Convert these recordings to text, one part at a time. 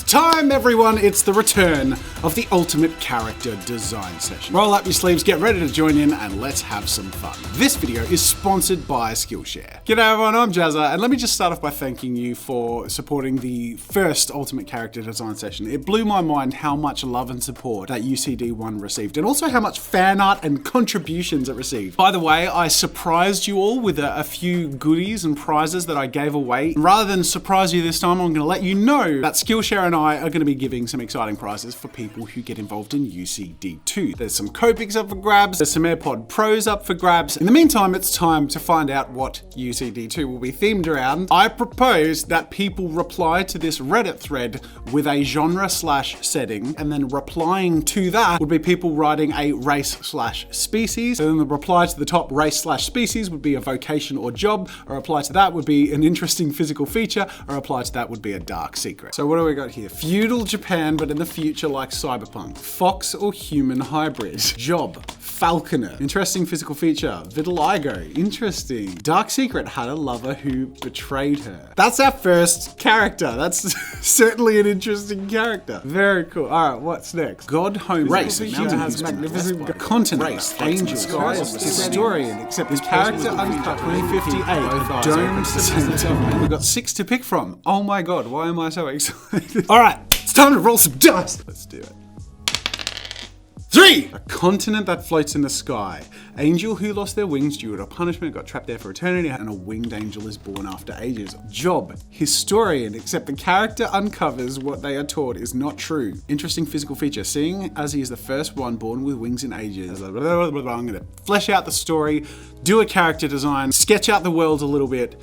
time, everyone. It's the return of the ultimate character design session. Roll up your sleeves, get ready to join in, and let's have some fun. This video is sponsored by Skillshare. G'day everyone, I'm Jazza, and let me just start off by thanking you for supporting the first ultimate character design session. It blew my mind how much love and support that UCD1 received, and also how much fan art and contributions it received. By the way, I surprised you all with a few goodies and prizes that I gave away. Rather than surprise you this time, I'm going to let you know that Skillshare and I are going to be giving some exciting prizes for people who get involved in UCD2. There's some Copics up for grabs, there's some AirPod Pros up for grabs. In the meantime, it's time to find out what UCD2 will be themed around. I propose that people reply to this Reddit thread with a genre/setting, and then replying to that would be people writing a race/species, and then the reply to the top race/species would be a vocation or job, a reply to that would be an interesting physical feature, a reply to that would be a dark secret. So what do we got here? Feudal Japan, but in the future like cyberpunk. Fox or human hybrid. Job, falconer. Interesting physical feature. Vitiligo. Interesting. Dark secret, had a lover who betrayed her. That's our first character. That's certainly an interesting character. Very cool. All right, what's next? God, home, race. Mountain has magnificent continent. Race, angel, skies, historian, except this character uncut 2058. Domed center. We've got 6 to pick from. Oh my god, why am I so excited? All right, it's time to roll some dice. Let's do it. 3! A continent that floats in the sky. Angel who lost their wings due to a punishment, got trapped there for eternity, and a winged angel is born after ages. Job, historian, except the character uncovers what they are taught is not true. Interesting physical feature, seeing as he is the first one born with wings in ages. I'm gonna flesh out the story, do a character design, sketch out the world a little bit,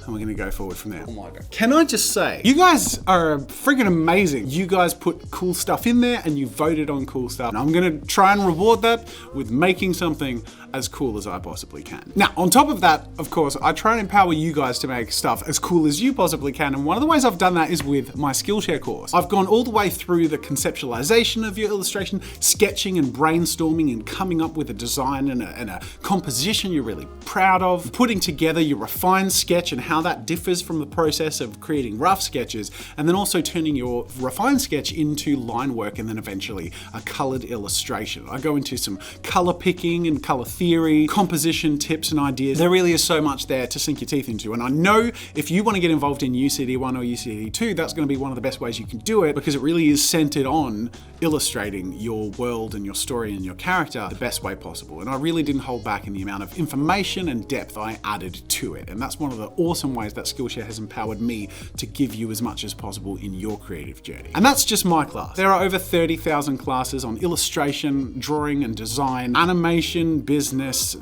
and we're gonna go forward from there. Oh my god. Can I just say, you guys are freaking amazing. You guys put cool stuff in there and you voted on cool stuff. And I'm gonna try and reward that with making something as cool as I possibly can. Now, on top of that, of course, I try and empower you guys to make stuff as cool as you possibly can. And one of the ways I've done that is with my Skillshare course. I've gone all the way through the conceptualization of your illustration, sketching and brainstorming and coming up with a design and a composition you're really proud of, putting together your refined sketch and how that differs from the process of creating rough sketches, and then also turning your refined sketch into line work and then eventually a colored illustration. I go into some color picking and color theory, composition tips and ideas. There really is so much there to sink your teeth into, and I know if you want to get involved in UCD1 or UCD2, that's going to be one of the best ways you can do it, because it really is centered on illustrating your world and your story and your character the best way possible. And I really didn't hold back in the amount of information and depth I added to it, and that's one of the awesome ways that Skillshare has empowered me to give you as much as possible in your creative journey. And that's just my class. There are over 30,000 classes on illustration, drawing and design, animation, business,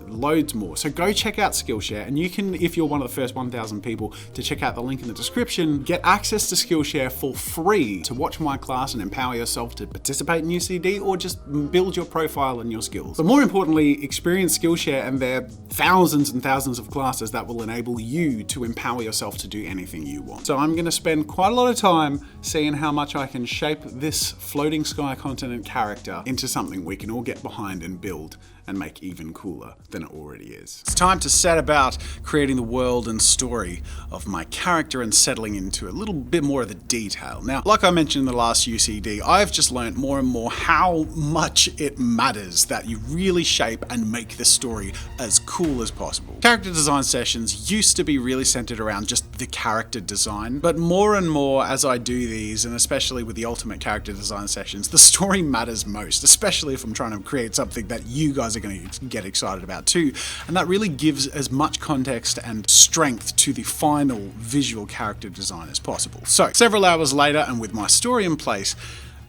loads more. So go check out Skillshare, and you can, if you're one of the first 1,000 people to check out the link in the description, get access to Skillshare for free to watch my class and empower yourself to participate in UCD or just build your profile and your skills. But more importantly, experience Skillshare and their thousands and thousands of classes that will enable you to empower yourself to do anything you want. So I'm going to spend quite a lot of time seeing how much I can shape this floating sky continent character into something we can all get behind and build and make even cooler than it already is. It's time to set about creating the world and story of my character and settling into a little bit more of the detail. Now, like I mentioned in the last UCD, I've just learned more and more how much it matters that you really shape and make the story as cool as possible. Character design sessions used to be really centered around just the character design, but more and more as I do these, and especially with the ultimate character design sessions, the story matters most, especially if I'm trying to create something that you guys are going to get excited about too, and that really gives as much context and strength to the final visual character design as possible. So, several hours later, and with my story in place,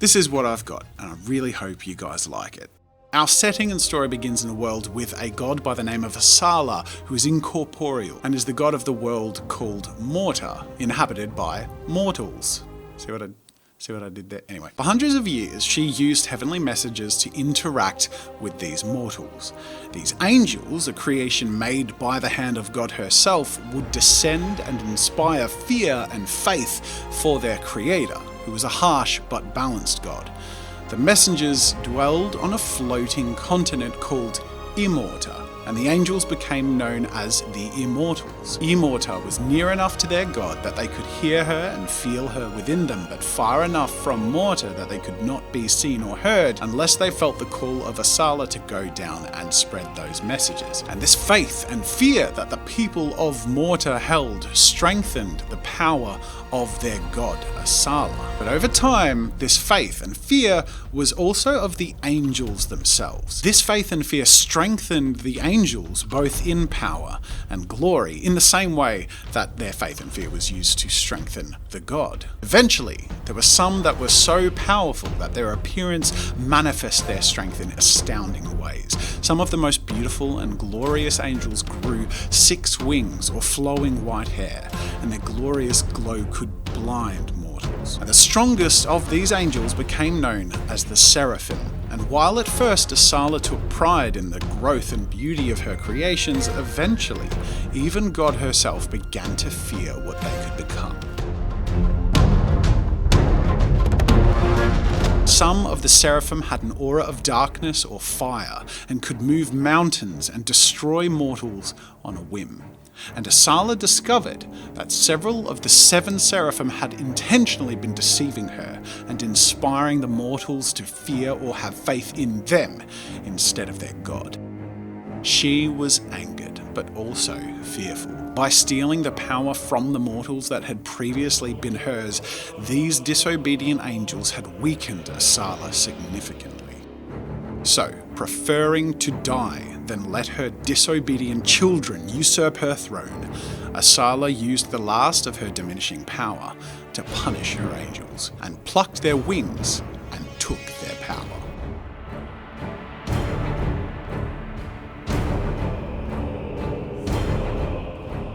this is what I've got, and I really hope you guys like it. Our setting and story begins in a world with a god by the name of Asala, who is incorporeal, and is the god of the world called Morta, inhabited by mortals. See what I did there? Anyway, for hundreds of years, she used heavenly messages to interact with these mortals. These angels, a creation made by the hand of God herself, would descend and inspire fear and faith for their creator, who was a harsh but balanced god. The messengers dwelled on a floating continent called Immorta, and the angels became known as the Immortals. Immorta was near enough to their god that they could hear her and feel her within them, but far enough from Morta that they could not be seen or heard unless they felt the call of Asala to go down and spread those messages. And this faith and fear that the people of Morta held strengthened the power of their god, Asala. But over time, this faith and fear was also of the angels themselves. This faith and fear strengthened the angels both in power and glory, in the same way that their faith and fear was used to strengthen the god. Eventually, there were some that were so powerful that their appearance manifest their strength in astounding ways. Some of the most beautiful and glorious angels grew 6 wings or flowing white hair, and their glorious glow could blind mortals. And the strongest of these angels became known as the Seraphim. And while at first Asala took pride in the growth and beauty of her creations, eventually, even God herself began to fear what they could become. Some of the seraphim had an aura of darkness or fire and could move mountains and destroy mortals on a whim. And Asala discovered that several of the 7 seraphim had intentionally been deceiving her and inspiring the mortals to fear or have faith in them instead of their god. She was angered, but also fearful. By stealing the power from the mortals that had previously been hers, these disobedient angels had weakened Asala significantly. So, preferring to die than let her disobedient children usurp her throne, Asala used the last of her diminishing power to punish her angels, and plucked their wings and took their power.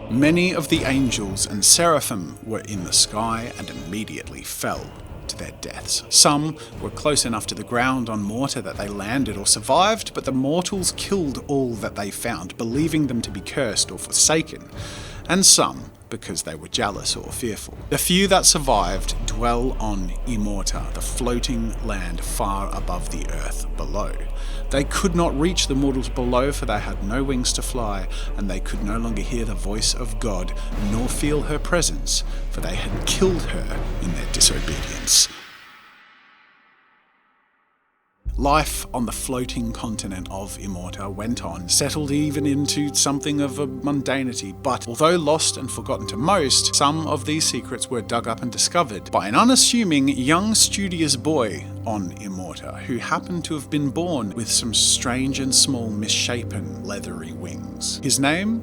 Many of the angels and seraphim were in the sky and immediately fell to their deaths. Some were close enough to the ground on Morta that they landed or survived, but the mortals killed all that they found, believing them to be cursed or forsaken, and some because they were jealous or fearful. The few that survived dwell on Immorta, the floating land far above the earth below. They could not reach the mortals below, for they had no wings to fly, and they could no longer hear the voice of God, nor feel her presence, for they had killed her in their disobedience. Life on the floating continent of Immorta went on, settled even into something of a mundanity, but although lost and forgotten to most, some of these secrets were dug up and discovered by an unassuming young studious boy on Immorta, who happened to have been born with some strange and small misshapen leathery wings. His name?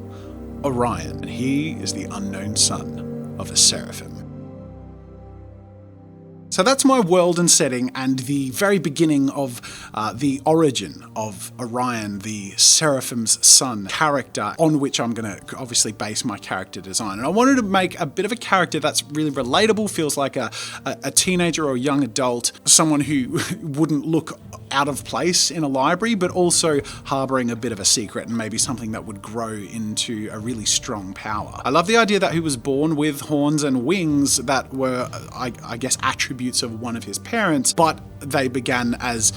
Orion, and he is the unknown son of a seraphim. So that's my world and setting and the very beginning of the origin of Orion, the Seraphim's son character, on which I'm going to obviously base my character design. And I wanted to make a bit of a character that's really relatable, feels like a teenager or a young adult, someone who wouldn't look out of place in a library, but also harboring a bit of a secret and maybe something that would grow into a really strong power. I love the idea that he was born with horns and wings that were, I guess, attributes of one of his parents, but they began as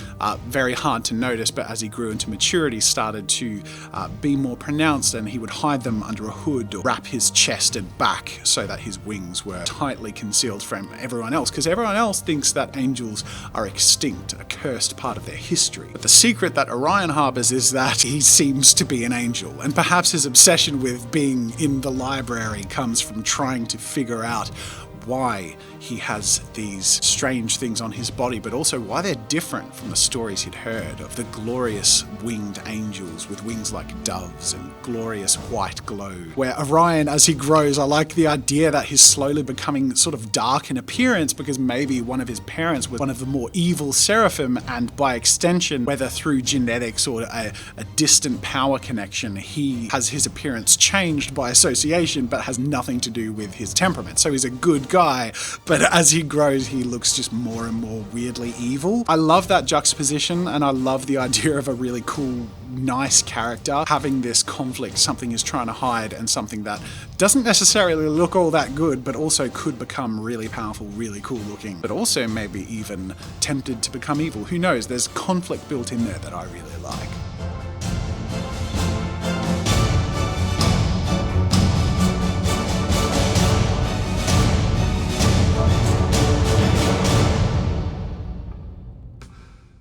very hard to notice, but as he grew into maturity started to be more pronounced, and he would hide them under a hood or wrap his chest and back so that his wings were tightly concealed from everyone else, because everyone else thinks that angels are extinct, a cursed part of their history. But the secret that Orion harbors is that he seems to be an angel, and perhaps his obsession with being in the library comes from trying to figure out why he has these strange things on his body, but also why they're different from the stories he'd heard of the glorious winged angels with wings like doves and glorious white glow. Where Orion, as he grows, I like the idea that he's slowly becoming sort of dark in appearance because maybe one of his parents was one of the more evil seraphim, and by extension, whether through genetics or a distant power connection, he has his appearance changed by association, but has nothing to do with his temperament. So he's a good guy, but as he grows, he looks just more and more weirdly evil. I love that juxtaposition, and I love the idea of a really cool, nice character having this conflict, something he's trying to hide and something that doesn't necessarily look all that good, but also could become really powerful, really cool looking, but also maybe even tempted to become evil. Who knows? There's conflict built in there that I really like.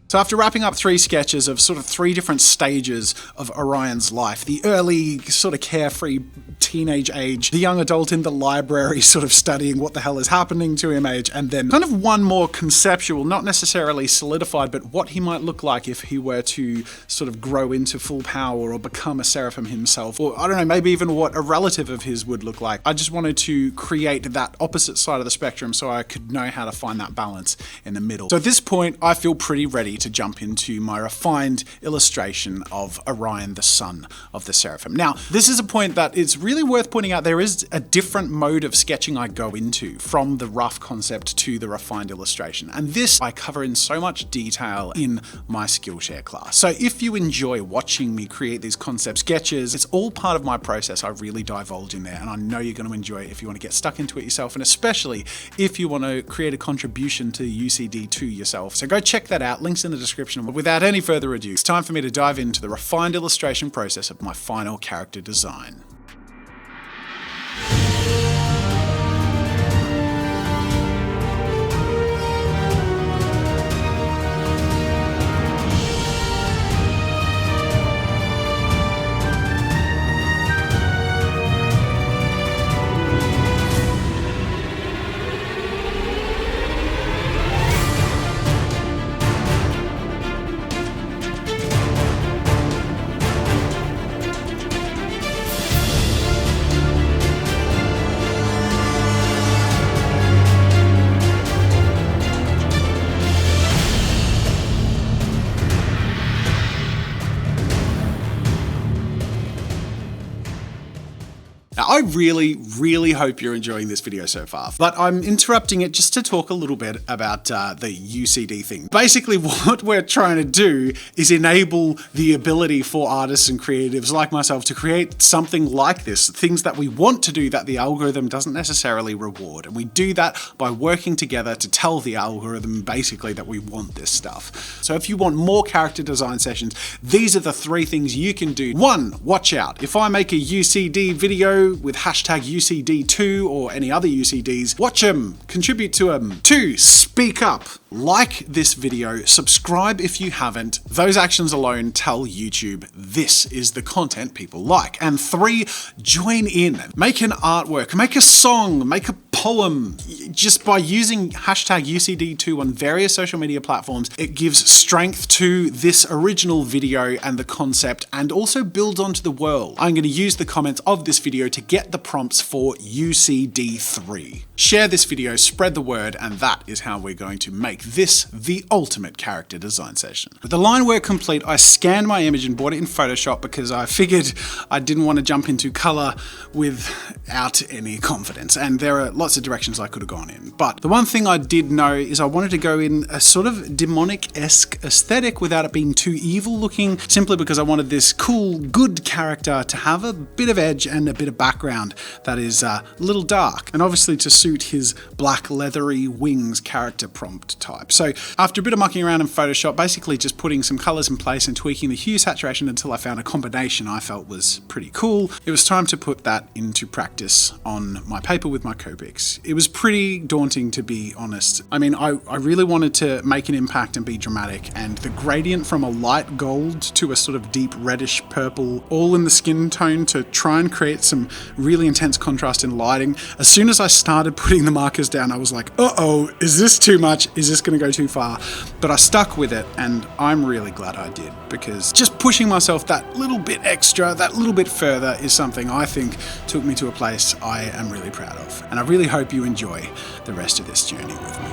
So after wrapping up 3 sketches of sort of 3 different stages of Orion's life, the early sort of carefree teenage age, the young adult in the library sort of studying what the hell is happening to him age, and then kind of one more conceptual, not necessarily solidified, but what he might look like if he were to sort of grow into full power or become a seraphim himself, or I don't know, maybe even what a relative of his would look like. I just wanted to create that opposite side of the spectrum so I could know how to find that balance in the middle. So at this point, I feel pretty ready to jump into my refined illustration of Orion, the son of the seraphim. Now, this is a point that it's really worth pointing out. There is a different mode of sketching I go into from the rough concept to the refined illustration. And this I cover in so much detail in my Skillshare class. So if you enjoy watching me create these concept sketches, it's all part of my process. I really divulge in there, and I know you're going to enjoy it if you want to get stuck into it yourself, and especially if you want to create a contribution to UCD 2 yourself. So go check that out. Links in the description. But without any further ado, it's time for me to dive into the refined illustration process of my final character design. Now, I really hope you're enjoying this video so far, but I'm interrupting it just to talk a little bit about the UCD thing. Basically, what we're trying to do is enable the ability for artists and creatives like myself to create something like this, things that we want to do that the algorithm doesn't necessarily reward. And we do that by working together to tell the algorithm basically that we want this stuff. So if you want more character design sessions, these are the 3 things you can do. 1, watch out. If I make a UCD video with hashtag UCD2 or any other UCDs, watch them, contribute to them. 2, speak up. Like this video, subscribe if you haven't. Those actions alone tell YouTube this is the content people like. And 3, join in. Make an artwork, make a song, make a poem. Just by using hashtag UCD2 on various social media platforms, it gives strength to this original video and the concept, and also builds onto the world. I'm going to use the comments of this video to get the prompts for UCD3. Share this video, spread the word, and that is how we're going to make this the ultimate character design session. With the line work complete, I scanned my image and bought it in Photoshop because I figured I didn't want to jump into color without any confidence, and there are lots of directions I could have gone in. But the one thing I did know is I wanted to go in a sort of demonic-esque aesthetic without it being too evil looking, simply because I wanted this cool, good character to have a bit of edge and a bit of background that is a little dark, and obviously to suit his black leathery wings character prompt type. So after a bit of mucking around in Photoshop, basically just putting some colors in place and tweaking the hue saturation until I found a combination I felt was pretty cool, it was time to put that into practice on my paper with my Copics. It was pretty daunting, to be honest. I mean, I really wanted to make an impact and be dramatic, and the gradient from a light gold to a sort of deep reddish purple, all in the skin tone, to try and create some really intense contrast in lighting. As soon as I started putting the markers down, I was like, uh-oh, is this too much? Is this going to go too far? But I stuck with it, and I'm really glad I did, because just pushing myself that little bit extra, that little bit further, is something I think took me to a place I am really proud of. And I really hope you enjoy the rest of this journey with me.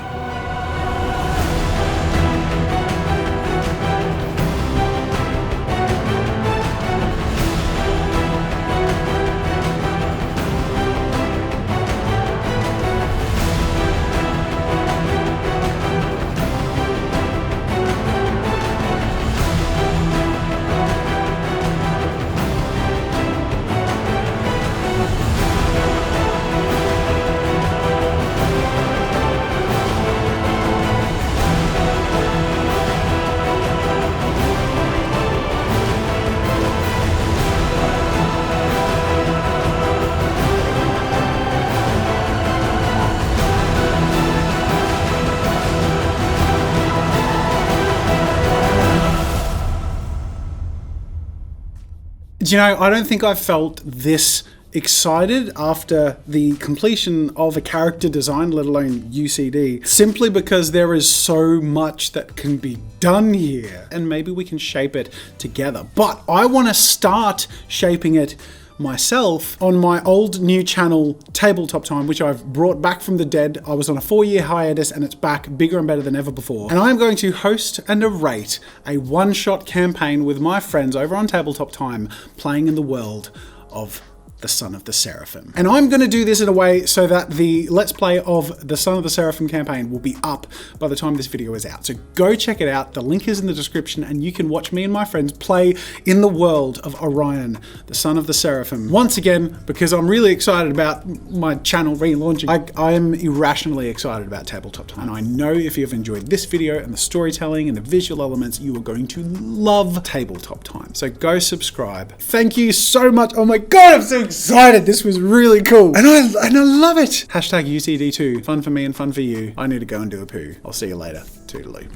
you know, I don't think I've felt this excited after the completion of a character design, let alone UCD, simply because there is so much that can be done here, and maybe we can shape it together. But I want to start shaping it myself on my old new channel, Tabletop Time, which I've brought back from the dead. I was on a 4-year hiatus and it's back bigger and better than ever before. And I'm going to host and narrate a one-shot campaign with my friends over on Tabletop Time, playing in the world of the Son of the Seraphim. And I'm going to do this in a way so that the Let's Play of the Son of the Seraphim campaign will be up by the time this video is out. So go check it out. The link is in the description and you can watch me and my friends play in the world of Orion, the Son of the Seraphim. Once again, because I'm really excited about my channel relaunching, I am irrationally excited about Tabletop Time. And I know if you've enjoyed this video and the storytelling and the visual elements, you are going to love Tabletop Time. So go subscribe. Thank you so much. Oh my God, I'm so excited. This was really cool. And I love it. Hashtag UCD2. Fun for me and fun for you. I need to go and do a poo. I'll see you later. Toodaloo.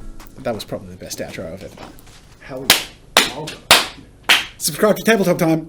That was probably the best outro I've ever done. Hell yeah. Subscribe to Tabletop Time.